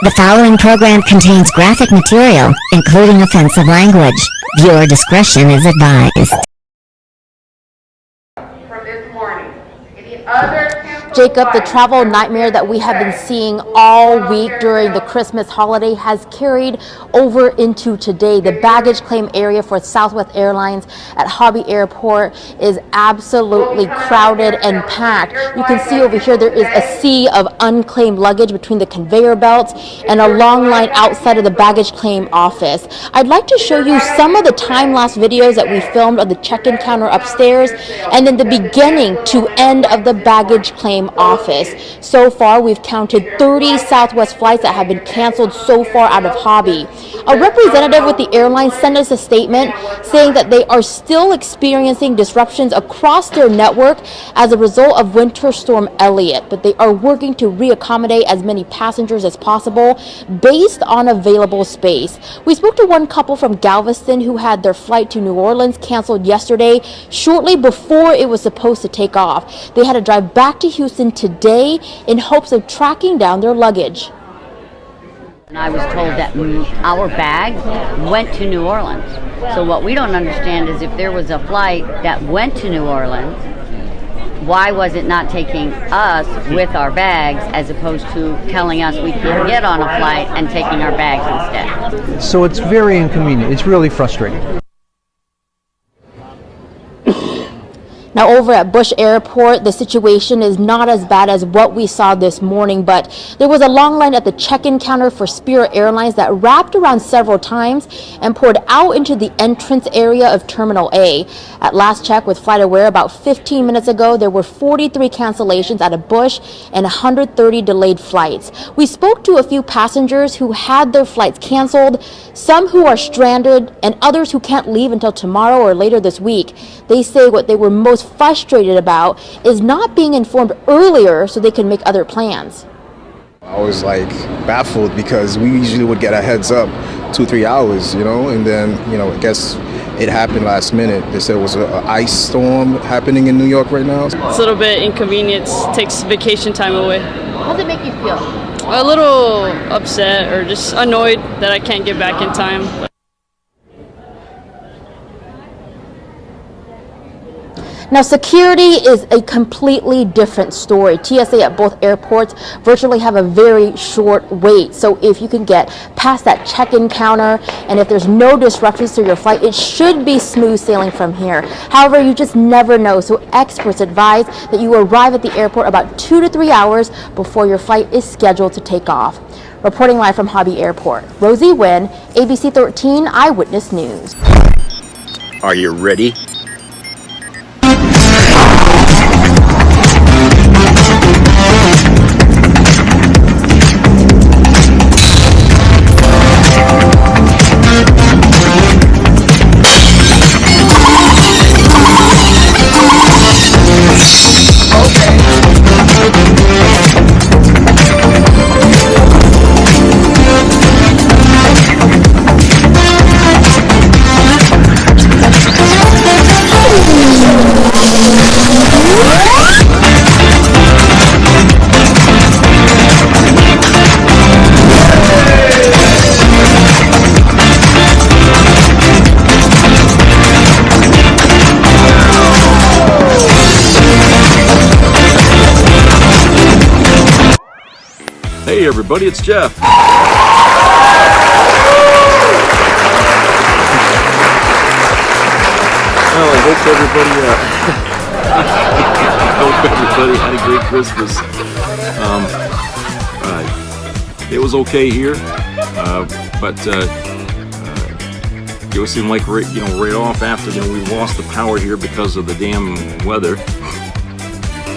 The following program contains graphic material, including offensive language. Viewer discretion is advised. From this morning. Any other Jacob, the travel nightmare that we have been seeing all week during the Christmas holiday has carried over into today. The baggage claim area for Southwest Airlines at Hobby Airport is absolutely crowded and packed. You can see over here there is a sea of unclaimed luggage between the conveyor belts and a long line outside of the baggage claim office. I'd like to show you some of the time-lapse videos that we filmed on the check-in counter upstairs and then the beginning to end of the baggage claim office. So far, we've counted 30 Southwest flights that have been canceled so far out of Hobby. A representative with the airline sent us a statement saying that they are still experiencing disruptions across their network as a result of Winter Storm Elliott, but they are working to reaccommodate as many passengers as possible based on available space. We spoke to one couple from Galveston who had their flight to New Orleans canceled yesterday, shortly before it was supposed to take off. They had to drive back to Houston today in hopes of tracking down their luggage. And I was told that our bag went to New Orleans. So what we don't understand is if there was a flight that went to New Orleans, why was it not taking us with our bags as opposed to telling us we could get on a flight and taking our bags instead? So it's very inconvenient. It's really frustrating. Now over at Bush Airport, the situation is not as bad as what we saw this morning, but there was a long line at the check-in counter for Spirit Airlines that wrapped around several times and poured out into the entrance area of Terminal A. At last check with FlightAware about 15 minutes ago, there were 43 cancellations out of Bush and 130 delayed flights. We spoke to a few passengers who had their flights canceled, some who are stranded, and others who can't leave until tomorrow or later this week. They say what they were most frustrated about is not being informed earlier so they can make other plans. I was baffled because we usually would get a heads up 2-3 hours, and then, I guess it happened last minute. They said it was an ice storm happening in New York right now. It's a little bit inconvenient, takes vacation time away. How does it make you feel? A little upset or just annoyed that I can't get back in time. Now, security is a completely different story. TSA at both airports virtually have a very short wait. So if you can get past that check-in counter and if there's no disruptions to your flight, it should be smooth sailing from here. However, you just never know. So experts advise that you arrive at the airport about 2 to 3 hours before your flight is scheduled to take off. Reporting live from Hobby Airport, Rosie Nguyen, ABC 13 Eyewitness News. Are you ready? Hey everybody, it's Jeff. Well, I hope everybody had a great Christmas. It was okay here, but it seemed like right off after we lost the power here because of the damn weather.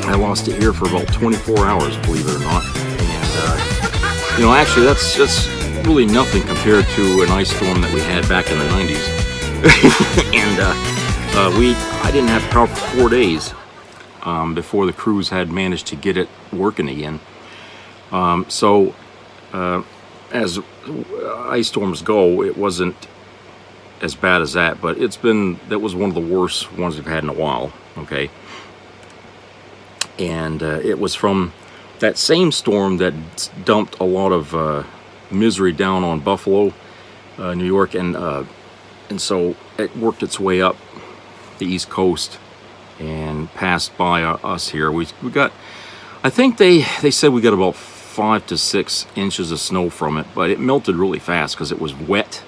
I lost it here for about 24 hours, believe it or not. And actually that's really nothing compared to an ice storm that we had back in the 90s. And I didn't have power for 4 days before the crews had managed to get it working again. So as ice storms go, it wasn't as bad as that, but that was one of the worst ones we've had in a while. Okay. And it was from that same storm that dumped a lot of misery down on Buffalo, New York, and so it worked its way up the East Coast and passed by us here. We got, I think they said we got about 5 to 6 inches of snow from it, but it melted really fast because it was wet.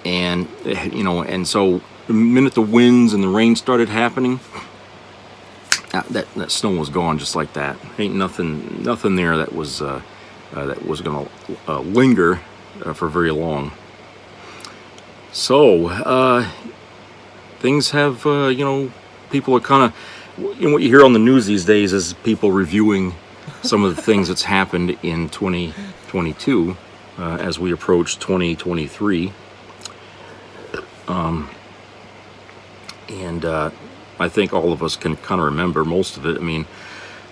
And and so the minute the winds and the rain started happening, that snow was gone just like that. Ain't nothing there that was gonna linger for very long. So things have people are kind of, what you hear on the news these days is people reviewing some of the things that's happened in 2022 as we approach 2023. And I think all of us can kind of remember most of it. I mean,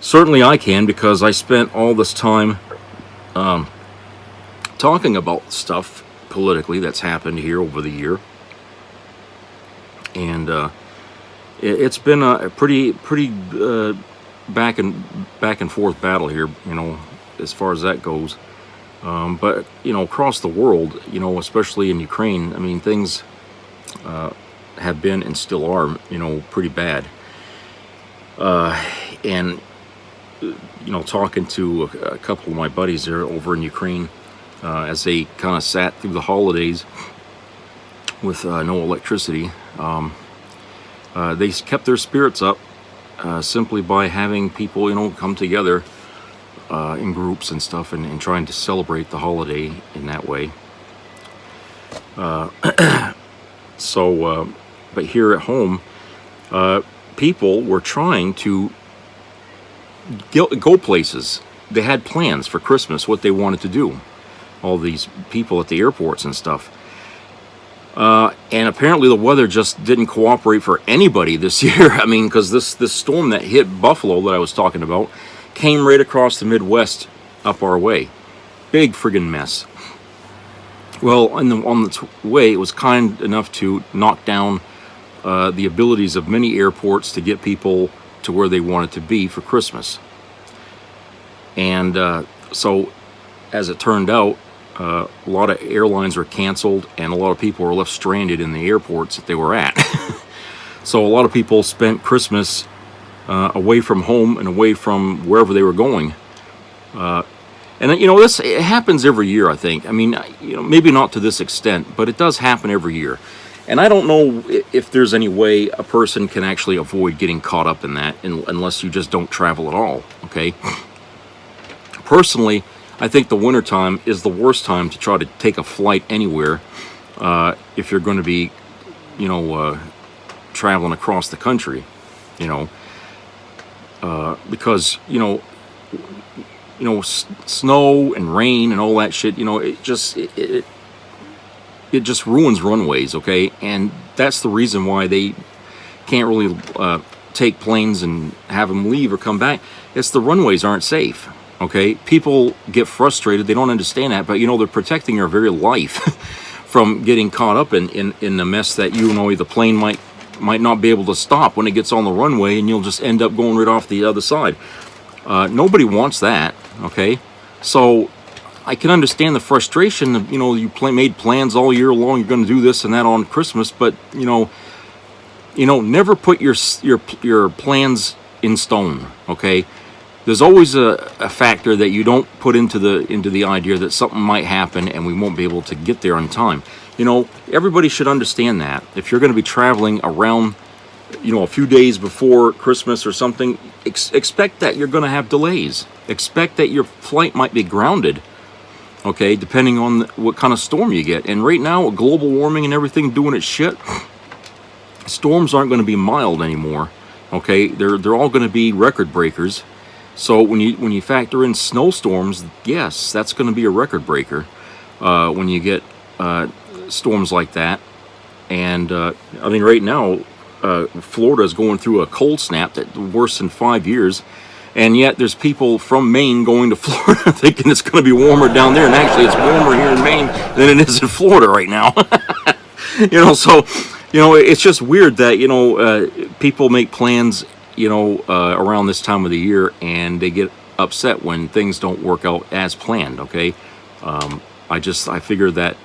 certainly I can, because I spent all this time talking about stuff politically that's happened here over the year. And it's been a pretty back and forth battle here, as far as that goes. But across the world, especially in Ukraine, I mean, things have been and still are, pretty bad. And talking to a couple of my buddies there over in Ukraine, as they kind of sat through the holidays with no electricity, they kept their spirits up simply by having people, come together in groups and stuff, and trying to celebrate the holiday in that way. But here at home, people were trying to go places. They had plans for Christmas, what they wanted to do. All these people at the airports and stuff. And apparently the weather just didn't cooperate for anybody this year. I mean, because this storm that hit Buffalo that I was talking about came right across the Midwest up our way. Big friggin' mess. Well, on its way, it was kind enough to knock down the abilities of many airports to get people to where they wanted to be for Christmas. And so, as it turned out, a lot of airlines were canceled, and a lot of people were left stranded in the airports that they were at. So a lot of people spent Christmas away from home and away from wherever they were going. And it happens every year, I think. I mean, maybe not to this extent, but it does happen every year. And I don't know if there's any way a person can actually avoid getting caught up in that unless you just don't travel at all, okay? Personally, I think the wintertime is the worst time to try to take a flight anywhere if you're going to be, traveling across the country, because, snow and rain and all that shit, it just ruins runways, okay? And that's the reason why they can't really take planes and have them leave or come back. It's the runways aren't safe, okay? People get frustrated. They don't understand that, but, they're protecting their very life from getting caught up in the mess that, the plane might not be able to stop when it gets on the runway, and you'll just end up going right off the other side. Nobody wants that, okay? So I can understand the frustration of, you made plans all year long, you're going to do this and that on Christmas, but, never put your plans in stone, okay? There's always a factor that you don't put into the idea that something might happen and we won't be able to get there on time. Everybody should understand that. If you're going to be traveling around, a few days before Christmas or something, expect that you're going to have delays. Expect that your flight might be grounded, okay, depending on what kind of storm you get. And right now, with global warming and everything doing its shit, storms aren't going to be mild anymore, okay? They're all going to be record breakers. So when you factor in snowstorms, yes, that's going to be a record breaker when you get storms like that. And right now, Florida is going through a cold snap that's worse than 5 years, and yet there's people from Maine going to Florida thinking it's going to be warmer down there, and actually it's warmer here in Maine than it is in Florida right now. It's just weird that people make plans around this time of the year, and they get upset when things don't work out as planned, okay? I figure that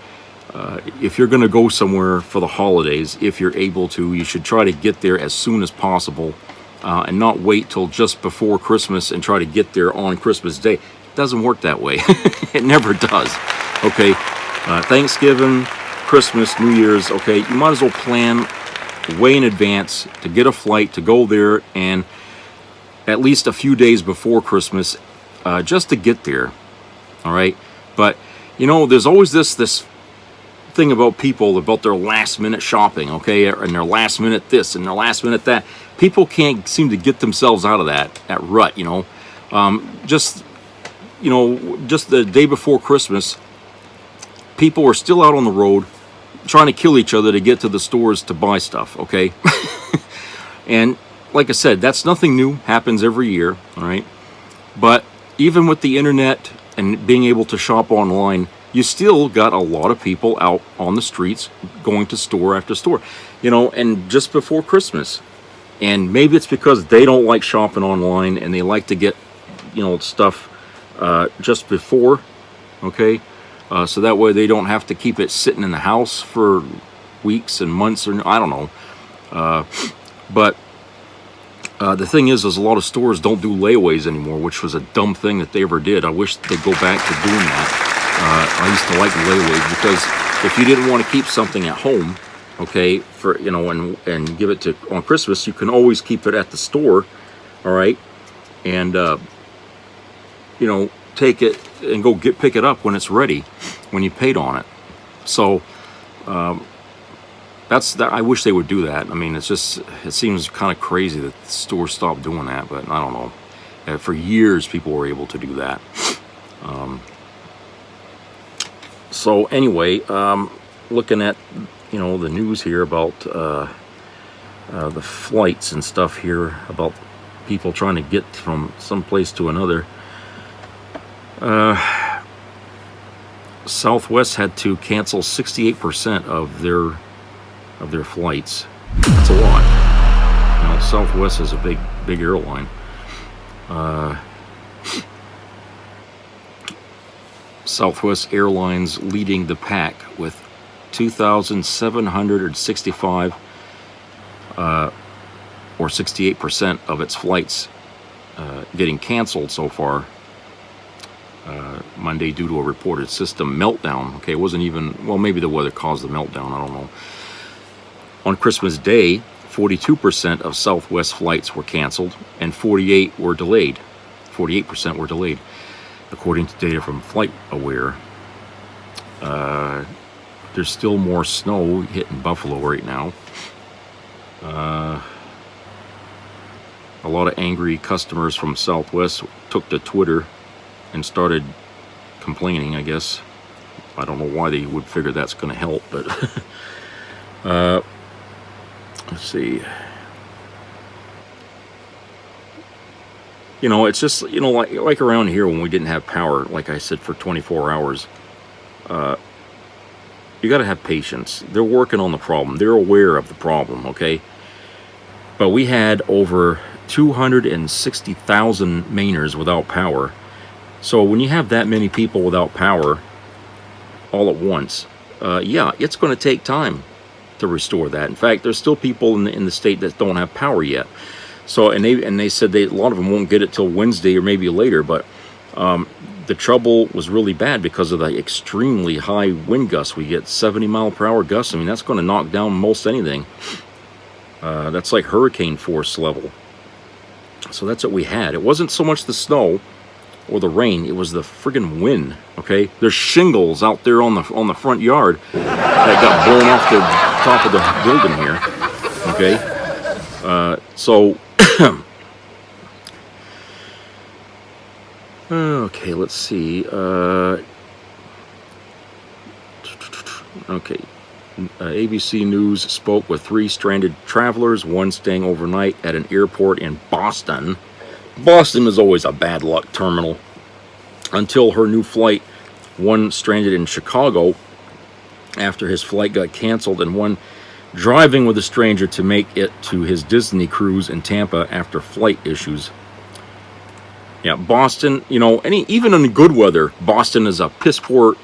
if you're going to go somewhere for the holidays, if you're able to, you should try to get there as soon as possible and not wait till just before Christmas and try to get there on Christmas Day. It doesn't work that way. It never does. Okay, Thanksgiving, Christmas, New Year's, okay, you might as well plan way in advance to get a flight to go there, and at least a few days before Christmas just to get there. All right, but you know, there's always this thing about people about their last minute shopping, okay, and their last minute this and their last minute that. People can't seem to get themselves out of that rut, you know. Just the day before Christmas, people were still out on the road trying to kill each other to get to the stores to buy stuff, okay? And like I said, that's nothing new, happens every year, all right? But even with the internet and being able to shop online, you still got a lot of people out on the streets going to store after store, you know, and just before Christmas. And maybe it's because they don't like shopping online and they like to get, you know, stuff just before, okay? So that way they don't have to keep it sitting in the house for weeks and months, or I don't know. But the thing is a lot of stores don't do layaways anymore, which was a dumb thing that they ever did. I wish they'd go back to doing that. I used to like layaways because if you didn't want to keep something at home, okay, for, you know, and give it to on Christmas, you can always keep it at the store, all right, and you know, take it and go pick it up when it's ready, when you paid on it. So that's that. I wish they would do that. I mean, it seems kind of crazy that the stores stopped doing that, but I don't know. For years, people were able to do that. So anyway, looking at, you know, the news here about the flights and stuff here, about people trying to get from some place to another. Southwest had to cancel 68% of their flights. That's a lot. You know, Southwest is a big airline. Southwest Airlines leading the pack with 2,765 or 68% of its flights getting canceled so far Monday due to a reported system meltdown. Okay, it wasn't even, well, maybe the weather caused the meltdown, I don't know. On Christmas Day, 42% of Southwest flights were canceled and 48% were delayed, according to data from FlightAware. There's still more snow hitting Buffalo right now. A lot of angry customers from Southwest took to Twitter and started complaining, I guess. I don't know why they would figure that's going to help, but let's see. You know, it's just, you know, like around here when we didn't have power, like I said, for 24 hours, you got to have patience. They're working on the problem. They're aware of the problem, okay? But we had over 260,000 Mainers without power. So when you have that many people without power all at once, yeah, it's going to take time to restore that. In fact, there's still people in the state that don't have power yet. So and they said a lot of them won't get it till Wednesday or maybe later. But the trouble was really bad because of the extremely high wind gusts we get, 70-mile-per-hour gusts. I mean, that's going to knock down most anything. That's like hurricane force level. So that's what we had. It wasn't so much the snow or the rain, it was the friggin' wind, okay? There's shingles out there on the front yard that got blown off the top of the building here, okay? So, okay, let's see. Okay, ABC News spoke with 3 stranded travelers, one staying overnight at an airport in Boston. Boston is always a bad luck terminal until her new flight. One stranded in Chicago after his flight got canceled, and one driving with a stranger to make it to his Disney cruise in Tampa after flight issues. Yeah, Boston, you know, even in good weather, Boston is a piss poor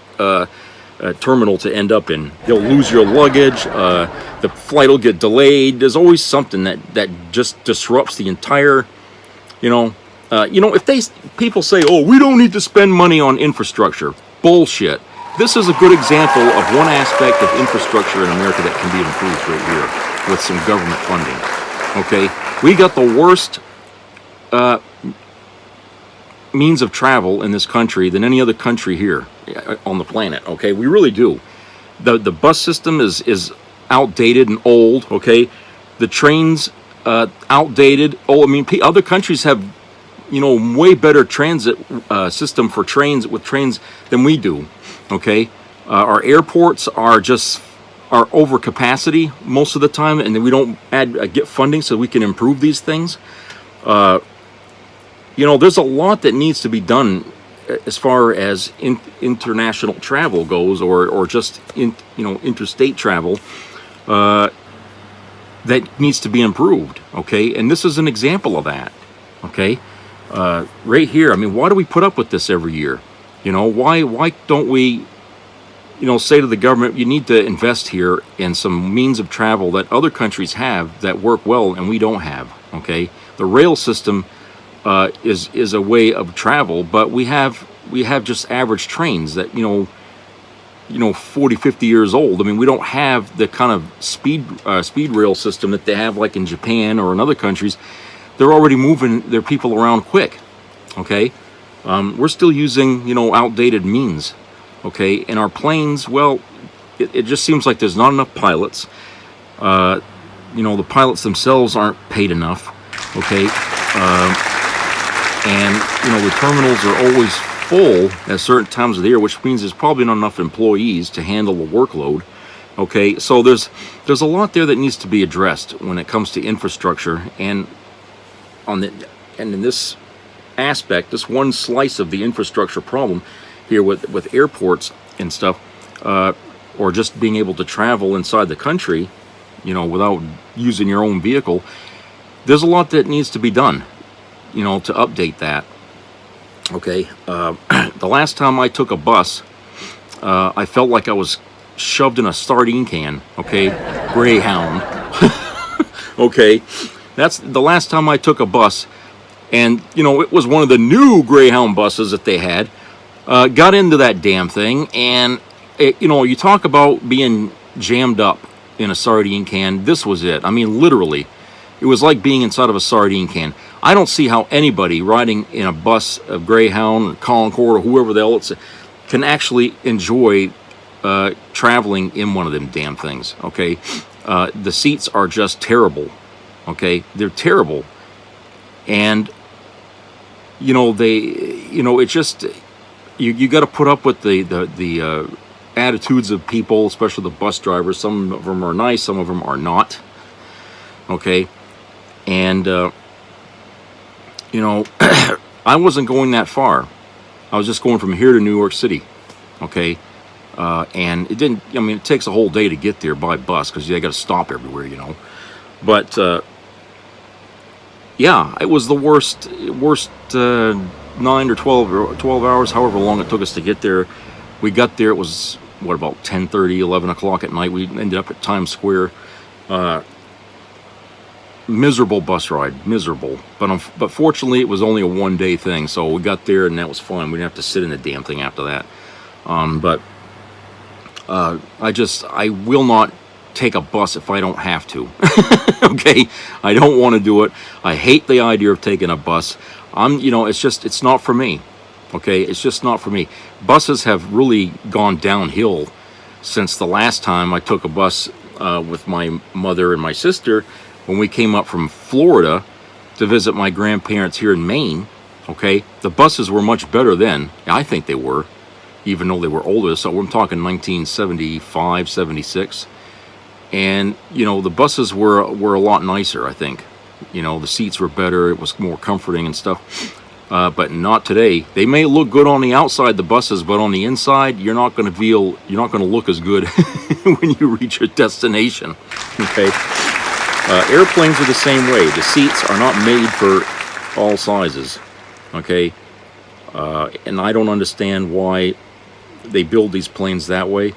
terminal to end up in. You'll lose your luggage, the flight will get delayed. There's always something that just disrupts the entire, if people say, oh, we don't need to spend money on infrastructure. Bullshit. This is a good example of one aspect of infrastructure in America that can be improved right here with some government funding. Okay, we got the worst means of travel in this country than any other country here on the planet. Okay, we really do. The bus system is outdated and old. Okay, the trains outdated. Oh, I mean, other countries have way better transit system for trains than we do. Okay, our airports are over capacity most of the time, and then we don't get funding so we can improve these things. There's a lot that needs to be done as far as international travel goes, or just interstate travel that needs to be improved. Okay, and this is an example of that. Okay, right here. I mean, why do we put up with this every year? Why don't we, say to the government, you need to invest here in some means of travel that other countries have that work well and we don't have. Okay, the rail system is a way of travel, but we have just average trains that 40, 50 years old. I mean, we don't have the kind of speed rail system that they have like in Japan or in other countries. They're already moving their people around quick. Okay. We're still using, outdated means, okay? And our planes, well, it just seems like there's not enough pilots. The pilots themselves aren't paid enough, okay? The terminals are always full at certain times of the year, which means there's probably not enough employees to handle the workload, okay? So there's a lot there that needs to be addressed when it comes to infrastructure, and in this aspect, this one slice of the infrastructure problem here with airports and stuff, or just being able to travel inside the country, without using your own vehicle, there's a lot that needs to be done, to update that. Okay, the last time I took a bus, I felt like I was shoved in a sardine can. Okay, Greyhound. Okay, that's the last time I took a bus. And, it was one of the new Greyhound buses that they had. Got into that damn thing, and, you talk about being jammed up in a sardine can. This was it. I mean, literally. It was like being inside of a sardine can. I don't see how anybody riding in a bus of Greyhound or Concorde or whoever the hell it's can actually enjoy traveling in one of them damn things, okay? The seats are just terrible, okay? They're terrible. And it's just, you got to put up with the attitudes of people, especially the bus drivers. Some of them are nice, some of them are not. Okay, and I wasn't going that far. I was just going from here to New York City. Okay, and it didn't. I mean, it takes a whole day to get there by bus because you got to stop everywhere. But. Yeah, it was the worst 9 or 12 hours, however long it took us to get there. We got there, it was, about 10:30, 11 o'clock at night. We ended up at Times Square. Miserable bus ride, miserable. But fortunately, it was only a one-day thing, so we got there and that was fun. We didn't have to sit in the damn thing after that. I will not take a bus if I don't have to. Okay, I don't want to do it. I hate the idea of taking a bus. It's not for me. Okay, it's just not for me. Buses have really gone downhill since the last time I took a bus with my mother and my sister when we came up from Florida to visit my grandparents here in Maine. Okay, the buses were much better then. I think they were, even though they were older. So I'm talking 1975, 76. And, the buses were a lot nicer, I think. The seats were better, it was more comforting and stuff. But not today. They may look good on the outside, the buses, but on the inside, you're not going to look as good when you reach your destination. Okay? Airplanes are the same way. The seats are not made for all sizes. okay? And I don't understand why they build these planes that way.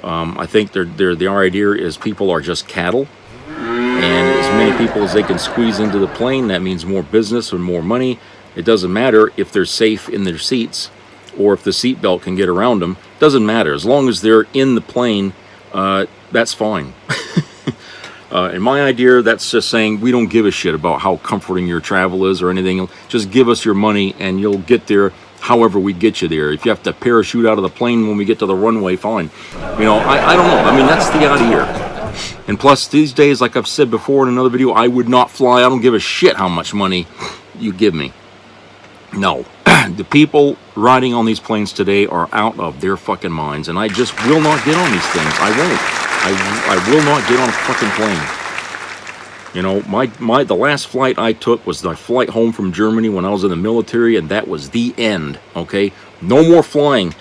I think their idea is people are just cattle, and as many people as they can squeeze into the plane, that means more business and more money. It doesn't matter if they're safe in their seats or if the seatbelt can get around them. Doesn't matter. As long as they're in the plane, that's fine. In my idea, that's just saying we don't give a shit about how comforting your travel is or anything. Just give us your money and you'll get there however we get you there. If you have to parachute out of the plane when we get to the runway, fine. You know, I don't know. I mean, that's the idea. And plus, these days, like I've said before in another video, I would not fly. I don't give a shit how much money you give me. No. The people riding on these planes today are out of their fucking minds, and I just will not get on these things. I won't. I will not get on a fucking plane. You know, the last flight I took was the flight home from Germany when I was in the military, and that was the end, okay? No more flying,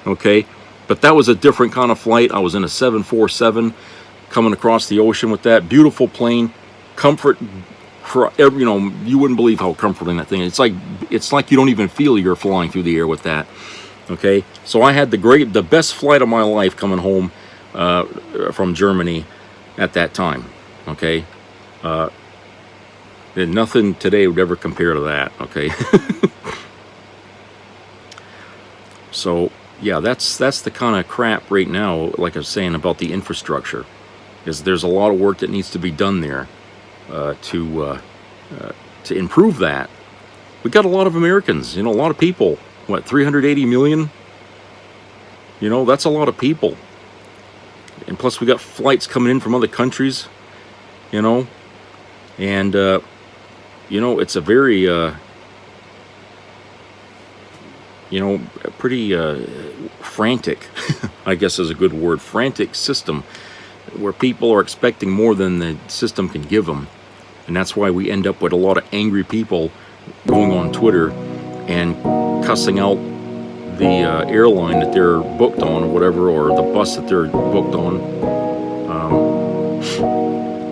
okay? But that was a different kind of flight. I was in a 747 coming across the ocean with that beautiful plane. Comfort for every, you know, you wouldn't believe how comforting that thing is. It's like you don't even feel you're flying through the air with that. Okay, so I had the best flight of my life coming home from Germany at that time. Okay, and nothing today would ever compare to that. Okay, so yeah, that's the kind of crap right now. Like I was saying about the infrastructure, is there's a lot of work that needs to be done there to improve that. We got a lot of Americans, you know, a lot of people. What, 380 million? You know, that's a lot of people. And plus we got flights coming in from other countries, you know. And, you know, it's a very, you know, pretty frantic, I guess is a good word, frantic system, where people are expecting more than the system can give them. And that's why we end up with a lot of angry people going on Twitter and cussing out the airline that they're booked on or whatever, or the bus that they're booked on.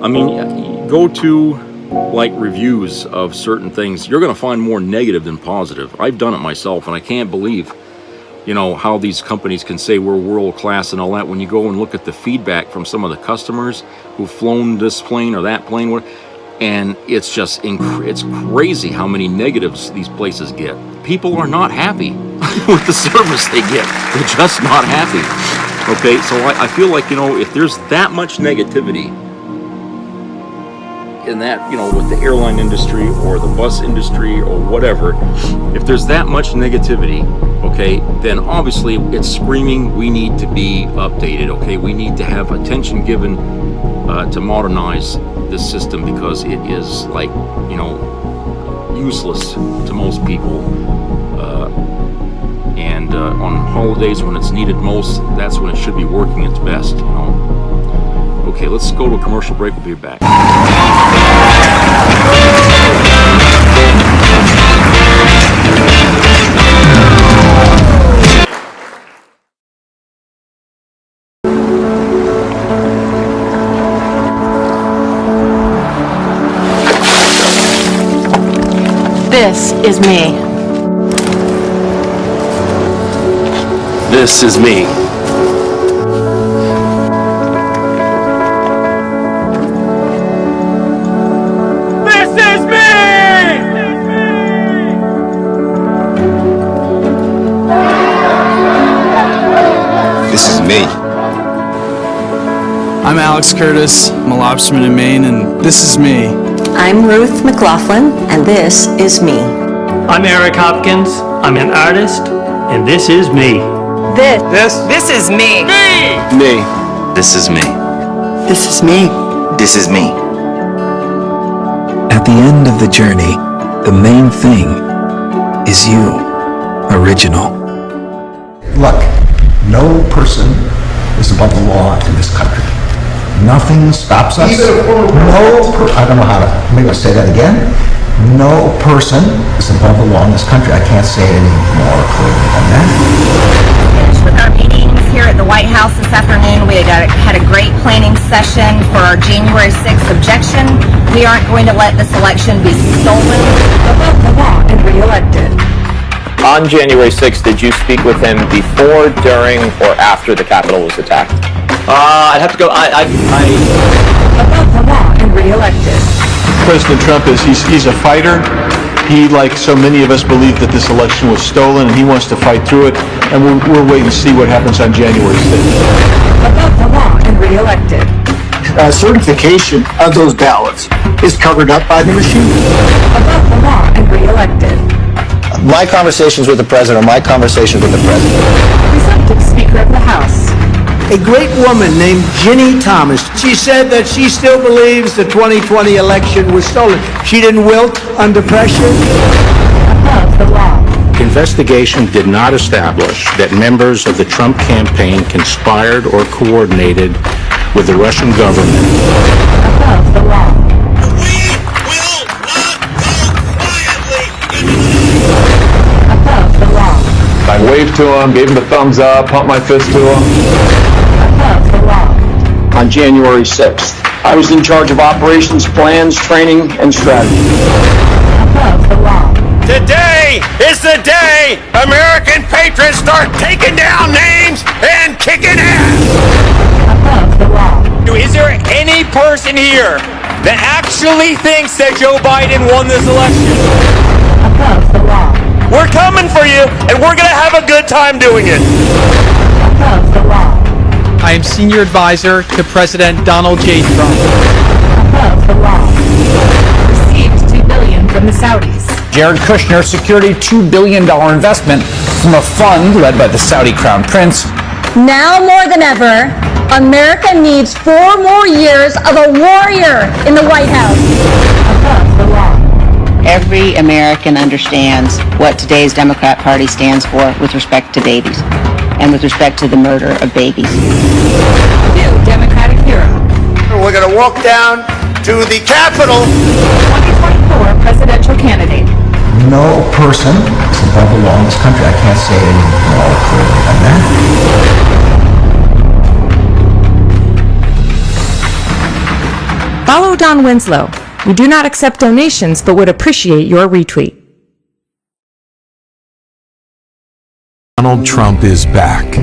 I mean, go to like reviews of certain things. You're going to find more negative than positive. I've done it myself, and I can't believe, you know, how these companies can say we're world class and all that when you go and look at the feedback from some of the customers who've flown this plane or that plane. And it's just, it's crazy how many negatives these places get. People are not happy with the service they get. They're just not happy. Okay, so I feel like, you know, if there's that much negativity in that, you know, with the airline industry or the bus industry or whatever, if there's that much negativity, okay, then obviously it's screaming we need to be updated, okay? We need to have attention given to modernize this system, because it is, like, you know, useless to most people. And on holidays when it's needed most, that's when it should be working its best, you know. Okay, let's go to a commercial break. We'll be back. This is me. This is me. This is me. I'm Alex Curtis. I'm a lobsterman in Maine, and this is me. I'm Ruth McLaughlin, and this is me. I'm Eric Hopkins. I'm an artist, and this is me. This is me. Me. This is me. This is me. This is me. At the end of the journey, the main thing is you, original. Look, no person is above the law in this country. Nothing stops us. I don't know how to, maybe I'll say that again. No person is above the law in this country. I can't say it any more clearly than that. With our meetings, here at the White House this afternoon. We had a great planning session for our January 6th objection. We aren't going to let this election be stolen, above the law, and reelected. On January 6th, did you speak with him before, during, or after the Capitol was attacked? I'd have to go. Above the law and reelected. President Trump he's a fighter. He, like so many of us, believe that this election was stolen, and he wants to fight through it. And we're waiting to see what happens on January 6th. Above the law and reelected. Certification of those ballots is covered up by the machine. Above the law and reelected. My conversations with the president are my conversations with the president. Presumptive Speaker of the House. A great woman named Ginny Thomas. She said that she still believes the 2020 election was stolen. She didn't wilt under pressure. Above the law. Investigation did not establish that members of the Trump campaign conspired or coordinated with the Russian government. Above the law. Above the law. I waved to him, gave him the thumbs up, pumped my fist to him. Above the law. On January 6th, I was in charge of operations, plans, training, and strategy. Above the law. Today is the day American patriots start taking down names and kicking ass. Above the law. Is there any person here that actually thinks that Joe Biden won this election? Above the law. We're coming for you, and we're going to have a good time doing it. Above the law. I am Senior Advisor to President Donald J. Trump. Above the law. Received $2 billion from the Saudis. Jared Kushner secured a $2 billion investment from a fund led by the Saudi Crown Prince. Now more than ever, America needs 4 more years of a warrior in the White House. Above the law. Every American understands what today's Democrat Party stands for with respect to babies and with respect to the murder of babies. New Democratic hero. We're going to walk down to the Capitol. 2024 presidential candidate. No person is above the law in this country. I can't say it any more clearly than that. Follow Don Winslow. We do not accept donations, but would appreciate your retweet. Donald Trump is back,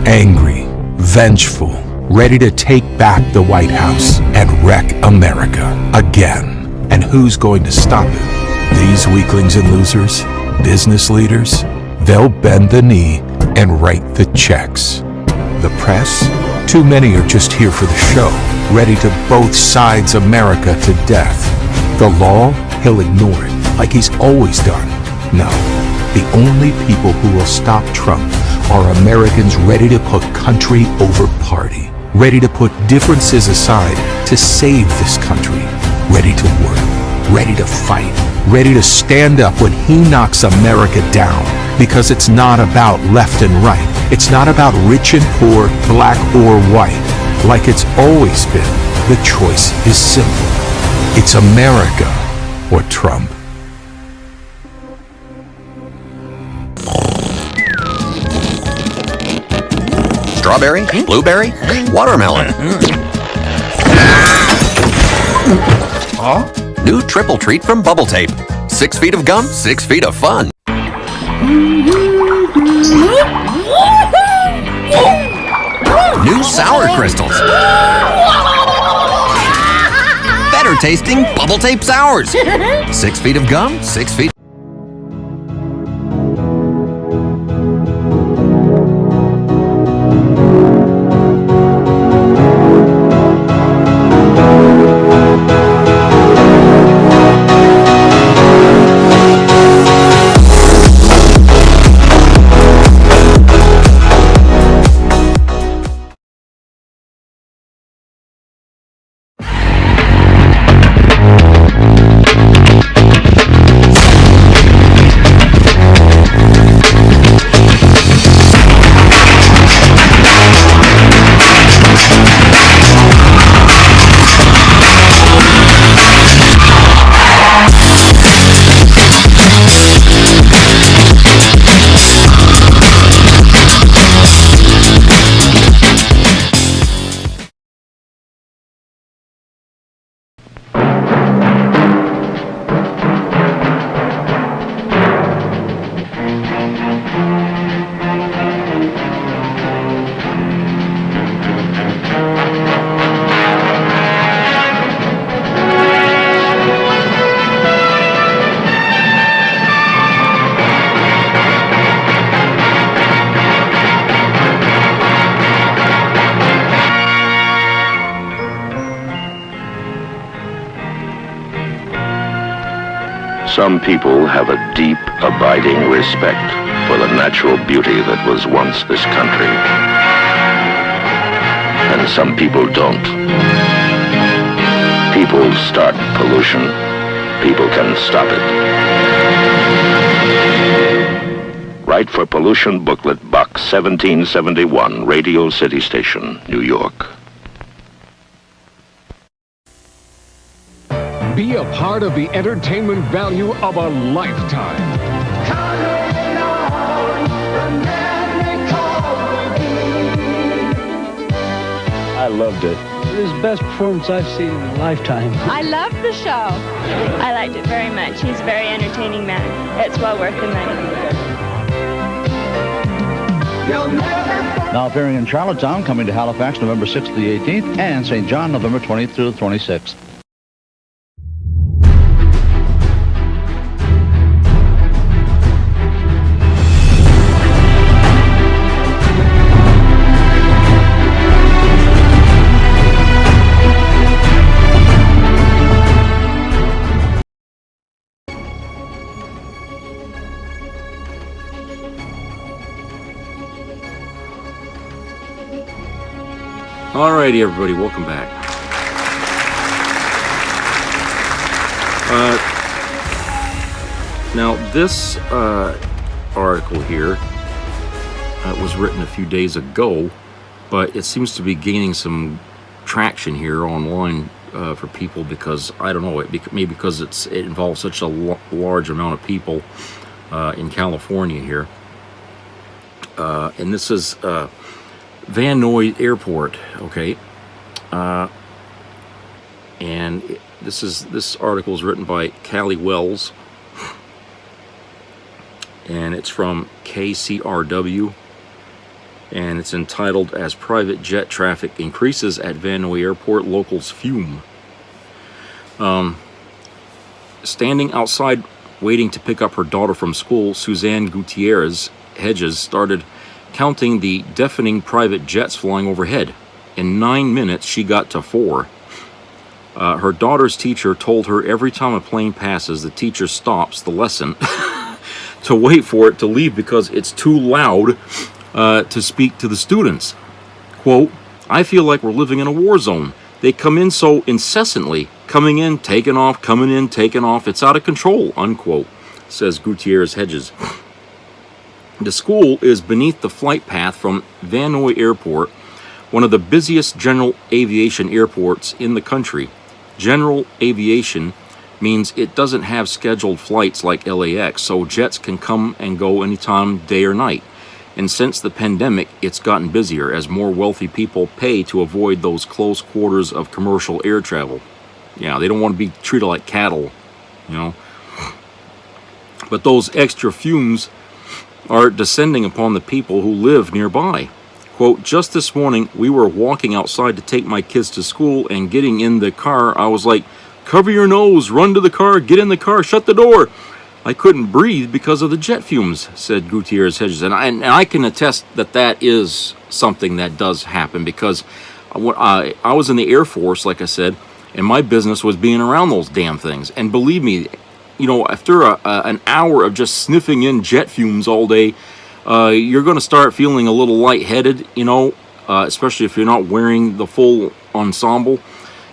angry, vengeful, ready to take back the White House and wreck America again. And who's going to stop him? These weaklings and losers, business leaders, they'll bend the knee and write the checks. The press? Too many are just here for the show, ready to both sides America to death. The law? He'll ignore it, like he's always done. No, the only people who will stop Trump are Americans ready to put country over party, ready to put differences aside to save this country, ready to work, ready to fight, ready to stand up when he knocks America down. Because it's not about left and right. It's not about rich and poor, black or white. Like it's always been, the choice is simple. It's America or Trump. Strawberry, blueberry, watermelon. New triple treat from Bubble Tape. 6 feet of gum, 6 feet of fun. New sour crystals. Better tasting Bubble Tape sours. 6 feet of gum, 6 feet. Some people have a deep, abiding respect for the natural beauty that was once this country. And some people don't. People start pollution. People can stop it. Write for Pollution Booklet, Box 1771, Radio City Station, New York. Be a part of the entertainment value of a lifetime. I loved it. It was the best performance I've seen in a lifetime. I loved the show. I liked it very much. He's a very entertaining man. It's well worth the money. Now appearing in Charlottetown, coming to Halifax November 6th to the 18th, and St. John November 20th through the 26th. Alrighty, everybody, welcome back. Now, this article here was written a few days ago, but it seems to be gaining some traction here online for people because, I don't know, maybe because it involves such a large amount of people in California here. And this is Van Nuys Airport, okay, and this article is written by Callie Wells, and it's from KCRW, and it's entitled "As Private Jet Traffic Increases at Van Nuys Airport, Locals Fume." Standing outside waiting to pick up her daughter from school, Suzanne Gutierrez Hedges started counting the deafening private jets flying overhead. In 9 minutes, she got to 4. Her daughter's teacher told her every time a plane passes, the teacher stops the lesson to wait for it to leave because it's too loud to speak to the students. Quote, "I feel like we're living in a war zone. They come in so incessantly, coming in, taking off, coming in, taking off. It's out of control," unquote, says Gutierrez Hedges. The school is beneath the flight path from Van Nuys Airport, one of the busiest general aviation airports in the country. General aviation means it doesn't have scheduled flights like LAX, so jets can come and go anytime, day or night. And since the pandemic, it's gotten busier as more wealthy people pay to avoid those close quarters of commercial air travel. Yeah, they don't want to be treated like cattle, you know. But those extra fumes are descending upon the people who live nearby. Quote, "Just this morning, we were walking outside to take my kids to school, and getting in the car, I was like, 'Cover your nose, run to the car, get in the car, shut the door.' I couldn't breathe because of the jet fumes," said Gutierrez Hedges. And I can attest that that is something that does happen because I was in the Air Force, like I said, and my business was being around those damn things. And believe me, you know, after an hour of just sniffing in jet fumes all day, you're going to start feeling a little lightheaded, you know, especially if you're not wearing the full ensemble,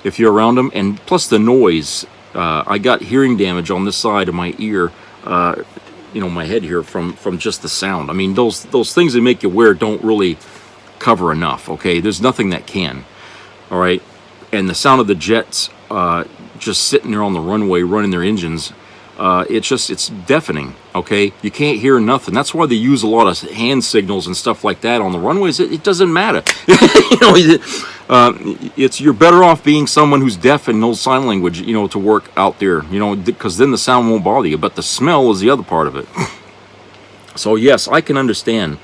if you're around them. And plus the noise. I got hearing damage on this side of my ear, you know, my head here from just the sound. I mean, those things they make you wear don't really cover enough, okay? There's nothing that can, all right? And the sound of the jets just sitting there on the runway running their engines, it's deafening, okay? You can't hear nothing. That's why they use a lot of hand signals and stuff like that on the runways. It doesn't matter. You know, you're better off being someone who's deaf and knows sign language, you know, to work out there, you know, because then the sound won't bother you. But the smell is the other part of it. So yes, I can understand.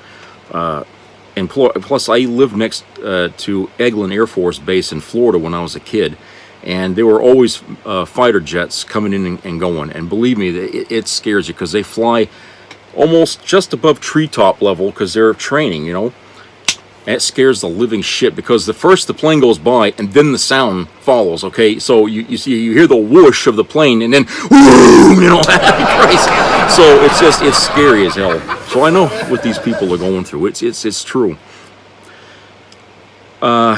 And plus, I lived next to Eglin Air Force Base in Florida when I was a kid. And there were always fighter jets coming in and going. And believe me, it scares you because they fly almost just above treetop level because they're training, you know. It scares the living shit because the plane goes by and then the sound follows. Okay, so you hear the whoosh of the plane and then whoo, crazy. So it's scary as hell. So I know what these people are going through. It's true. The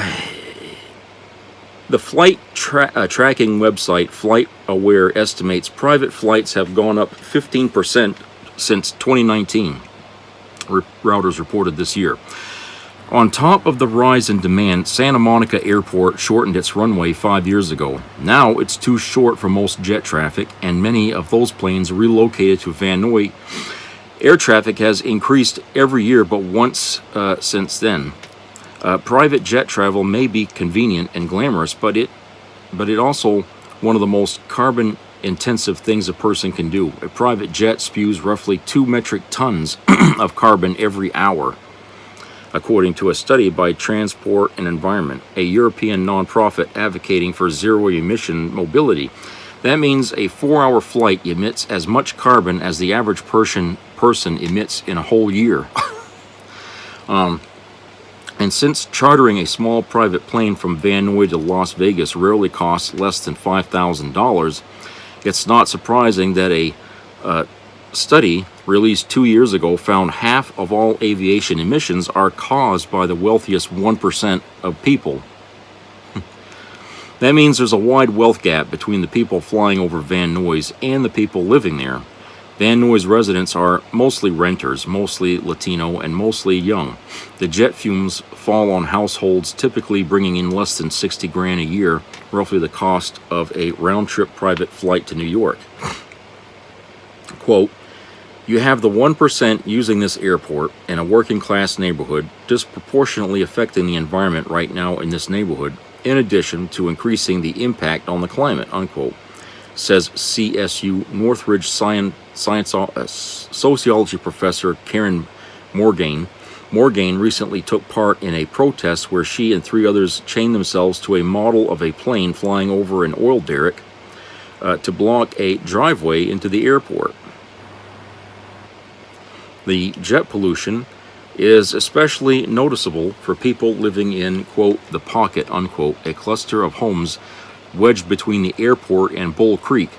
flight tracking website FlightAware estimates private flights have gone up 15% since 2019. Reuters reported this year. On top of the rise in demand, Santa Monica Airport shortened its runway 5 years ago. Now it's too short for most jet traffic, and many of those planes relocated to Van Nuys. Air traffic has increased every year, but once since then. Private jet travel may be convenient and glamorous, but it also one of the most carbon-intensive things a person can do. A private jet spews roughly 2 metric tons of carbon every hour, according to a study by Transport and Environment, a European nonprofit advocating for zero-emission mobility. That means a 4-hour flight emits as much carbon as the average person emits in a whole year. And since chartering a small private plane from Van Nuys to Las Vegas rarely costs less than $5,000, it's not surprising that a study released 2 years ago found half of all aviation emissions are caused by the wealthiest 1% of people. That means there's a wide wealth gap between the people flying over Van Nuys and the people living there. Van Nuys residents are mostly renters, mostly Latino, and mostly young. The jet fumes fall on households typically bringing in less than $60,000 a year, roughly the cost of a round-trip private flight to New York. Quote, you have the 1% using this airport in a working-class neighborhood disproportionately affecting the environment right now in this neighborhood, in addition to increasing the impact on the climate, unquote, says CSU Northridge sociology professor Karen Morgaine. Morgaine recently took part in a protest where she and 3 others chained themselves to a model of a plane flying over an oil derrick to block a driveway into the airport. The jet pollution is especially noticeable for people living in, quote, the pocket, unquote, a cluster of homes wedged between the airport and Bull Creek.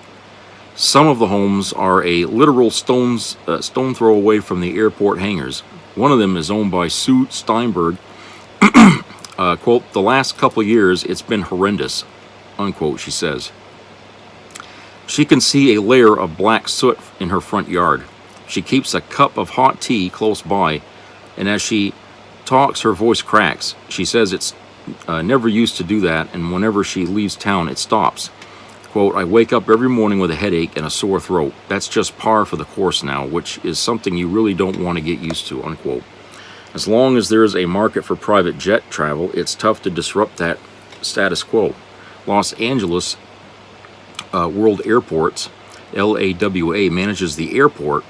Some of the homes are a literal stone throw away from the airport hangars. One of them is owned by Sue Steinberg. Quote, the last couple years it's been horrendous, unquote, she says. She can see a layer of black soot in her front yard. She keeps a cup of hot tea close by, and as she talks, her voice cracks. She says it's never used to do that, and whenever she leaves town, it stops. Quote, I wake up every morning with a headache and a sore throat. That's just par for the course now, which is something you really don't want to get used to, unquote. As long as there is a market for private jet travel, it's tough to disrupt that status quo. Los Angeles World Airports, LAWA, manages the airport,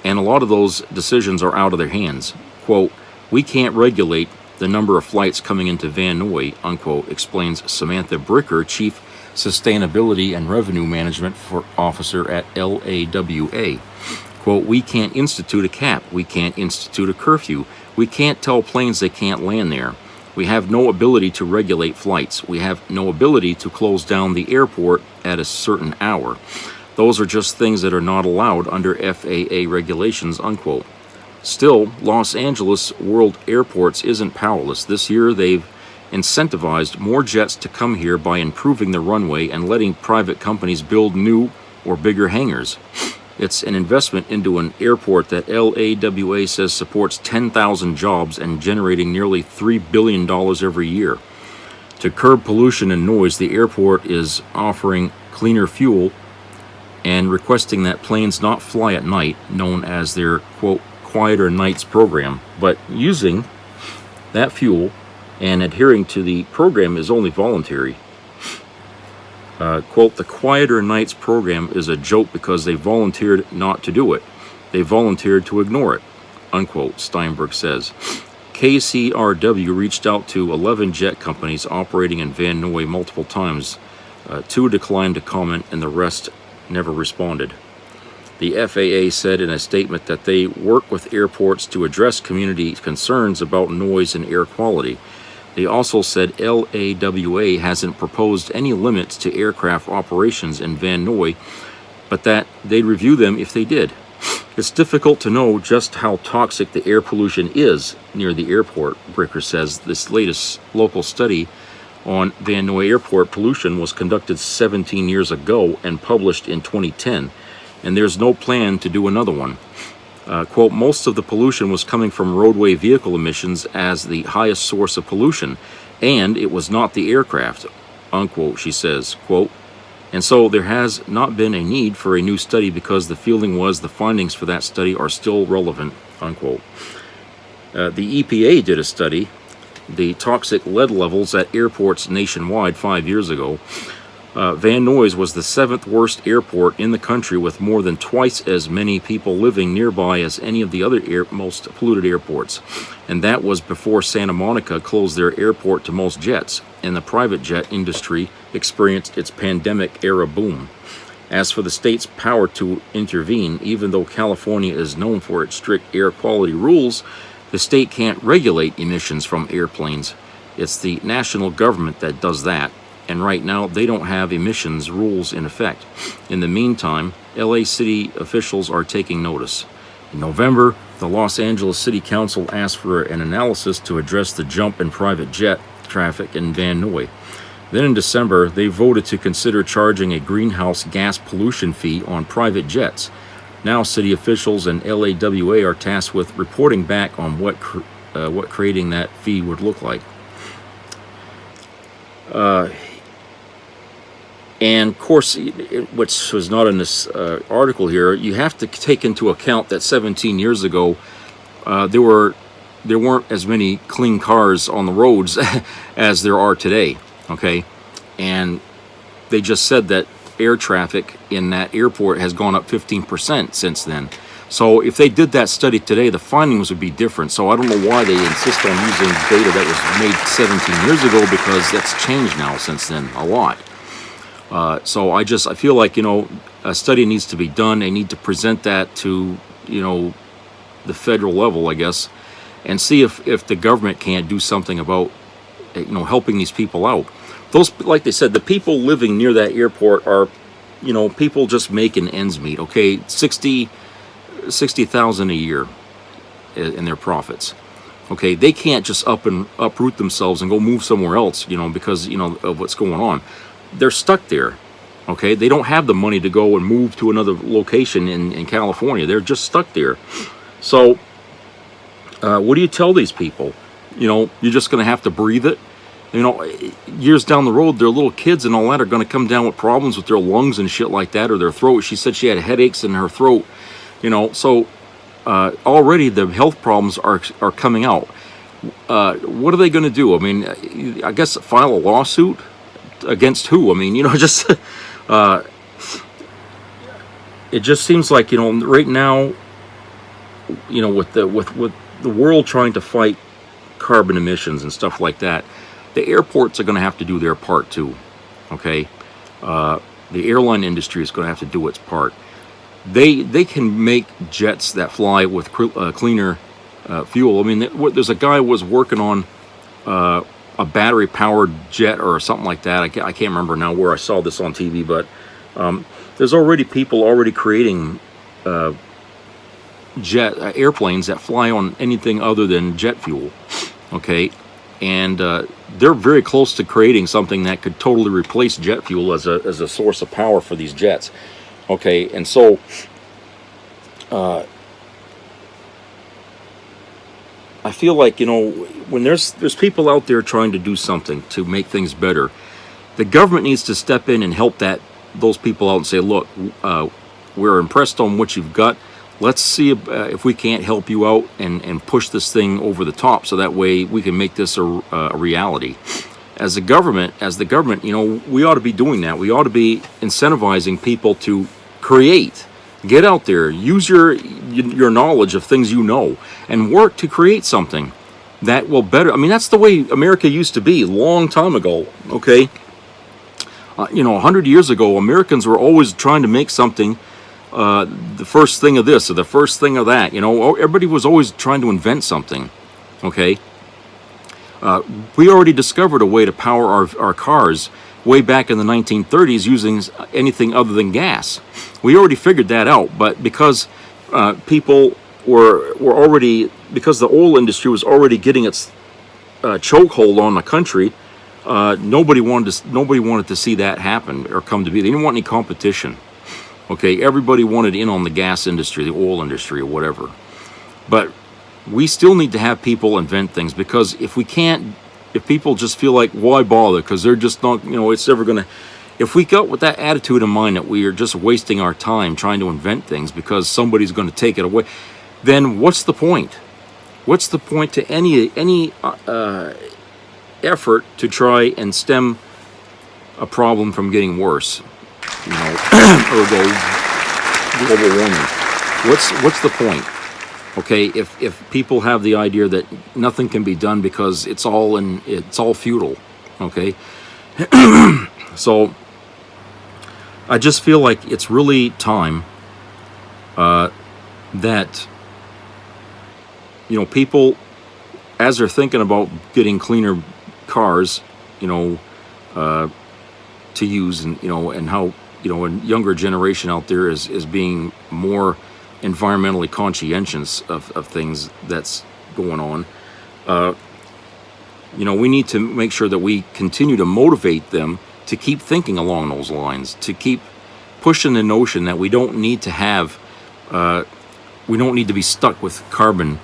and a lot of those decisions are out of their hands. Quote, we can't regulate the number of flights coming into Van Nuys, unquote, explains Samantha Bricker, Chief Sustainability and Revenue Management Officer at LAWA. Quote, we can't institute a cap. We can't institute a curfew. We can't tell planes they can't land there. We have no ability to regulate flights. We have no ability to close down the airport at a certain hour. Those are just things that are not allowed under FAA regulations, unquote. Still, Los Angeles World Airports isn't powerless. This year, they've incentivized more jets to come here by improving the runway and letting private companies build new or bigger hangars. It's an investment into an airport that LAWA says supports 10,000 jobs and generating nearly $3 billion every year. To curb pollution and noise, the airport is offering cleaner fuel and requesting that planes not fly at night, known as their, quote, Quieter Nights program. But using that fuel and adhering to the program is only voluntary. Quote, the Quieter Nights program is a joke because they volunteered not to do it. They volunteered to ignore it, unquote, Steinberg says. KCRW reached out to 11 jet companies operating in Van Nuys multiple times. 2 declined to comment and the rest never responded. The FAA said in a statement that they work with airports to address community concerns about noise and air quality. They also said LAWA hasn't proposed any limits to aircraft operations in Van Nuys, but that they'd review them if they did. It's difficult to know just how toxic the air pollution is near the airport, Bricker says. This latest local study on Van Nuys Airport pollution was conducted 17 years ago and published in 2010, and there's no plan to do another one. Quote, most of the pollution was coming from roadway vehicle emissions as the highest source of pollution, and it was not the aircraft, unquote, she says, quote, and so there has not been a need for a new study because the feeling was the findings for that study are still relevant, unquote. The EPA did a study, the toxic lead levels at airports nationwide 5 years ago. Van Nuys was the 7th worst airport in the country, with more than twice as many people living nearby as any of the other most polluted airports. And that was before Santa Monica closed their airport to most jets, and the private jet industry experienced its pandemic-era boom. As for the state's power to intervene, even though California is known for its strict air quality rules, the state can't regulate emissions from airplanes. It's the national government that does that. And right now, they don't have emissions rules in effect. In the meantime, LA City officials are taking notice. In November, the Los Angeles City Council asked for an analysis to address the jump in private jet traffic in Van Nuys. Then in December, they voted to consider charging a greenhouse gas pollution fee on private jets. Now, city officials and LAWA are tasked with reporting back on what creating that fee would look like. And of course, which was not in this article here, you have to take into account that 17 years ago, there weren't as many clean cars on the roads as there are today. Okay, and they just said that air traffic in that airport has gone up 15% since then. So if they did that study today, the findings would be different. So I don't know why they insist on using data that was made 17 years ago, because that's changed now since then a lot. So I feel like, a study needs to be done. They need to present that to, the federal level, I guess, and see if the government can't do something about, helping these people out. Those, like they said, the people living near that airport are, people just making ends meet. Okay, $60,000 a year in their profits. Okay, they can't just uproot themselves and go move somewhere else, because of what's going on. They're stuck there. Okay, they don't have the money to go and move to another location in California. They're just stuck there. So what do you tell these people? You're just going to have to breathe it. Years down the road, their little kids and all that are going to come down with problems with their lungs and shit like that, or their throat. She said she had headaches in her throat. So already the health problems are coming out. What are they going to do? I mean, I guess file a lawsuit against who? I mean, just it just seems like, right now, with the world trying to fight carbon emissions and stuff like that, the airports are going to have to do their part too. Okay, the airline industry is going to have to do its part. They can make jets that fly with cleaner fuel. I mean, there's a guy who was working on a battery-powered jet or something like that. I can't remember now where I saw this on TV, but there's already people creating airplanes that fly on anything other than jet fuel. Okay, and they're very close to creating something that could totally replace jet fuel as a source of power for these jets. Okay, and so I feel like, when there's people out there trying to do something to make things better, the government needs to step in and help those people out and say, look, we're impressed on what you've got. Let's see if we can't help you out and push this thing over the top, so that way we can make this a reality. As the government, we ought to be doing that. We ought to be incentivizing people to create. Get out there, use your knowledge of things and work to create something that will better. I mean, that's the way America used to be a long time ago. Okay, 100 years ago, Americans were always trying to make something the first thing of this or the first thing of that. You know, everybody was always trying to invent something. Okay. We already discovered a way to power our cars way back in the 1930s using anything other than gas. We already figured that out, but because people were already, because the oil industry was already getting its chokehold on the country, nobody wanted to see that happen or come to be. They didn't want any competition. Okay, everybody wanted in on the gas industry, the oil industry, or whatever. But we still need to have people invent things, because if people just feel like, why bother? Because they're just not, you know, it's never going to. If we go with that attitude in mind that we are just wasting our time trying to invent things because somebody's going to take it away, then what's the point? What's the point to any effort to try and stem a problem from getting worse? You know, ergo global warming. What's the point? Okay, if people have the idea that nothing can be done because it's all futile. Okay, so I just feel like it's really time that, you know, people, as they're thinking about getting cleaner cars, you know, to use, and you know, and how, you know, a younger generation out there is being more environmentally conscientious of things that's going on. You know, we need to make sure that we continue to motivate them to keep thinking along those lines, to keep pushing the notion that we don't need to have, we don't need to be stuck with carbon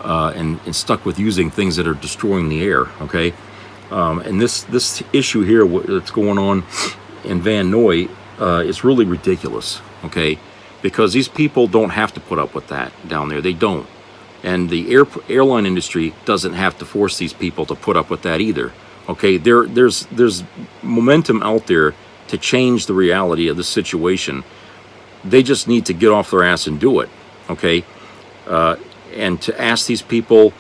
and stuck with using things that are destroying the air. Okay, and this issue here that's going on in Van Nuys is really ridiculous. Okay, because these people don't have to put up with that down there. They don't. And the airline industry doesn't have to force these people to put up with that either. Okay, there's momentum out there to change the reality of the situation. They just need to get off their ass and do it. Okay, and to ask these people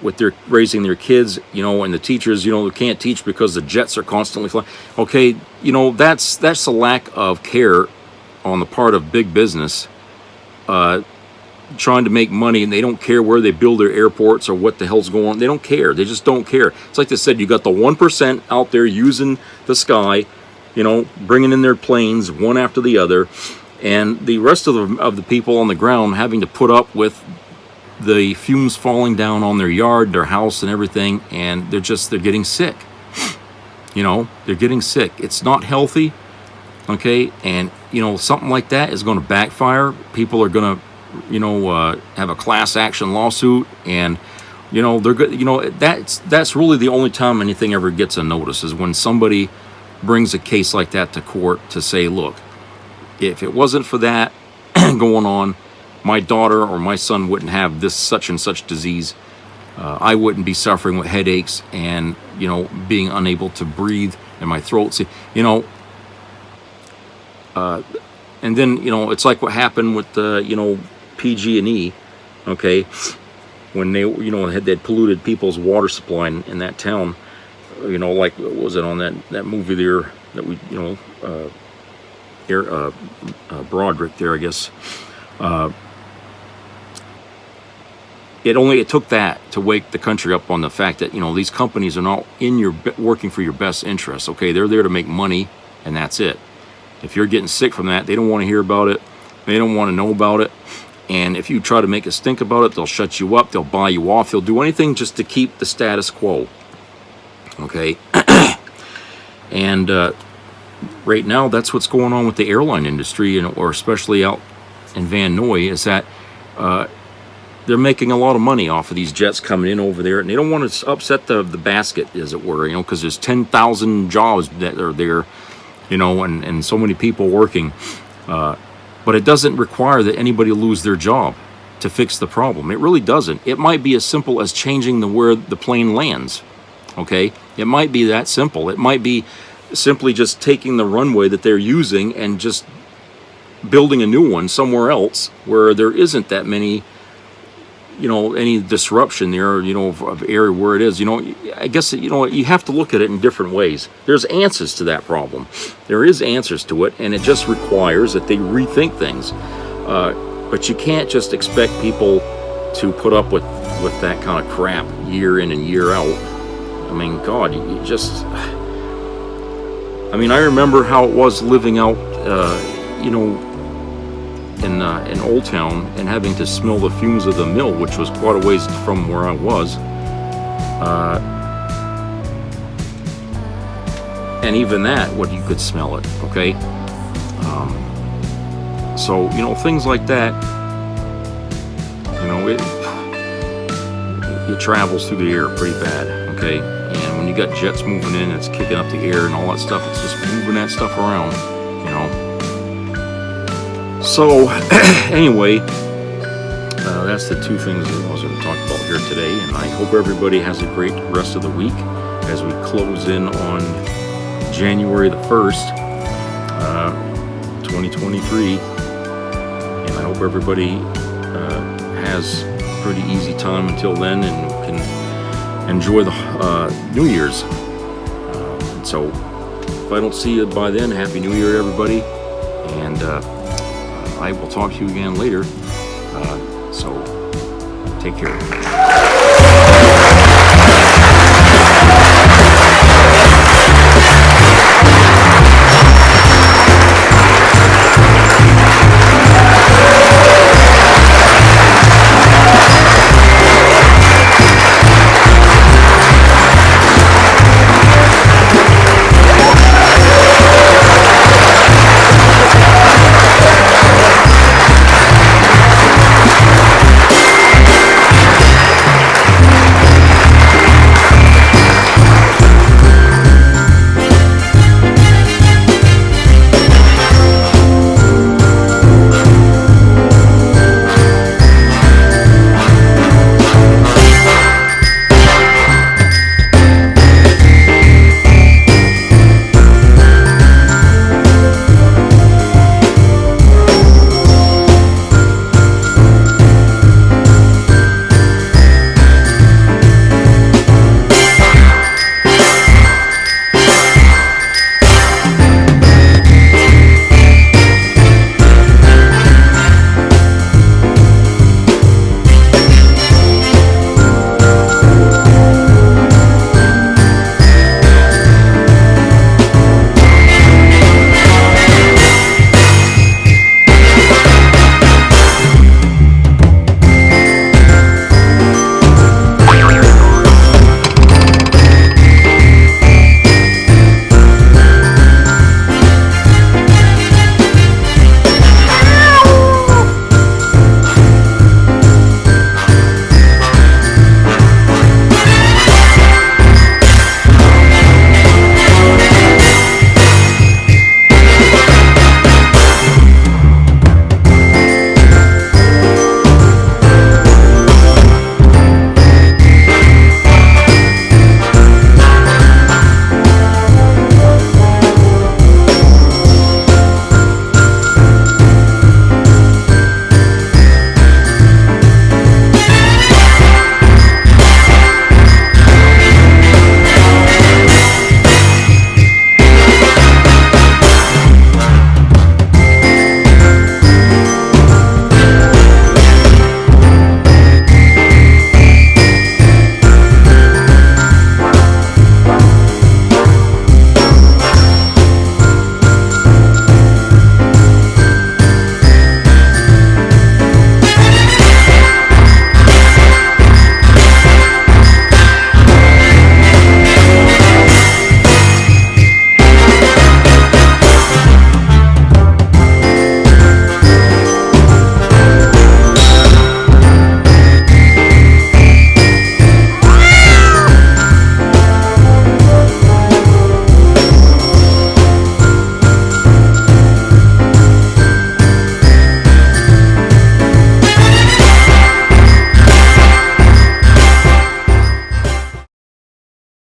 with their raising their kids, you know, and the teachers, you know, can't teach because the jets are constantly flying. Okay, you know, that's a lack of care on the part of big business, trying to make money, and they don't care where they build their airports or what the hell's going on. They don't care. They just don't care. It's like they said, you got the 1% out there using the sky, you know, bringing in their planes one after the other, and the rest of the people on the ground having to put up with the fumes falling down on their yard, their house, and everything, and they're getting sick. You know, they're getting sick. It's not healthy. Okay, and you know, something like that is going to backfire. People are going to, you know, have a class action lawsuit, and you know, they're good. You know, that's really the only time anything ever gets a notice, is when somebody brings a case like that to court to say, look, if it wasn't for that going on, my daughter or my son wouldn't have this such and such disease. I wouldn't be suffering with headaches and, you know, being unable to breathe in my throat. See, you know. And then, you know, it's like what happened with you know, PG&E, okay, when they, you know, they'd polluted people's water supply in that town, you know, like, what was it on that movie there that we, you know, Broderick there, I guess. It took that to wake the country up on the fact that, you know, these companies are not working for your best interests. Okay, they're there to make money, and that's it. If you're getting sick from that, they don't want to hear about it. They don't want to know about it. And if you try to make a stink about it, they'll shut you up. They'll buy you off. They'll do anything just to keep the status quo. Okay. And right now, that's what's going on with the airline industry, or especially out in Van Nuys, is that they're making a lot of money off of these jets coming in over there, and they don't want to upset the basket, as it were, you know, because there's 10,000 jobs that are there, you know, and so many people working. But it doesn't require that anybody lose their job to fix the problem. It really doesn't. It might be as simple as changing where the plane lands, okay? It might be that simple. It might be simply just taking the runway that they're using and just building a new one somewhere else where there isn't that many any disruption there, of area where it is, I guess, you have to look at it in different ways. There's answers to that problem. There is answers to it, and it just requires that they rethink things. But you can't just expect people to put up with that kind of crap year in and year out. I mean, God, I remember how it was living out, in Old Town and having to smell the fumes of the mill, which was quite a ways from where I was. And even that, you could smell it, okay? So, things like that, it travels through the air pretty bad, okay? And when you got jets moving in, it's kicking up the air and all that stuff, it's just moving that stuff around, So, anyway, that's the two things that I was going to talk about here today, and I hope everybody has a great rest of the week as we close in on January the 1st, 2023, and I hope everybody has a pretty easy time until then and can enjoy the New Year's. So, if I don't see you by then, Happy New Year, everybody, and I will talk to you again later. So, take care.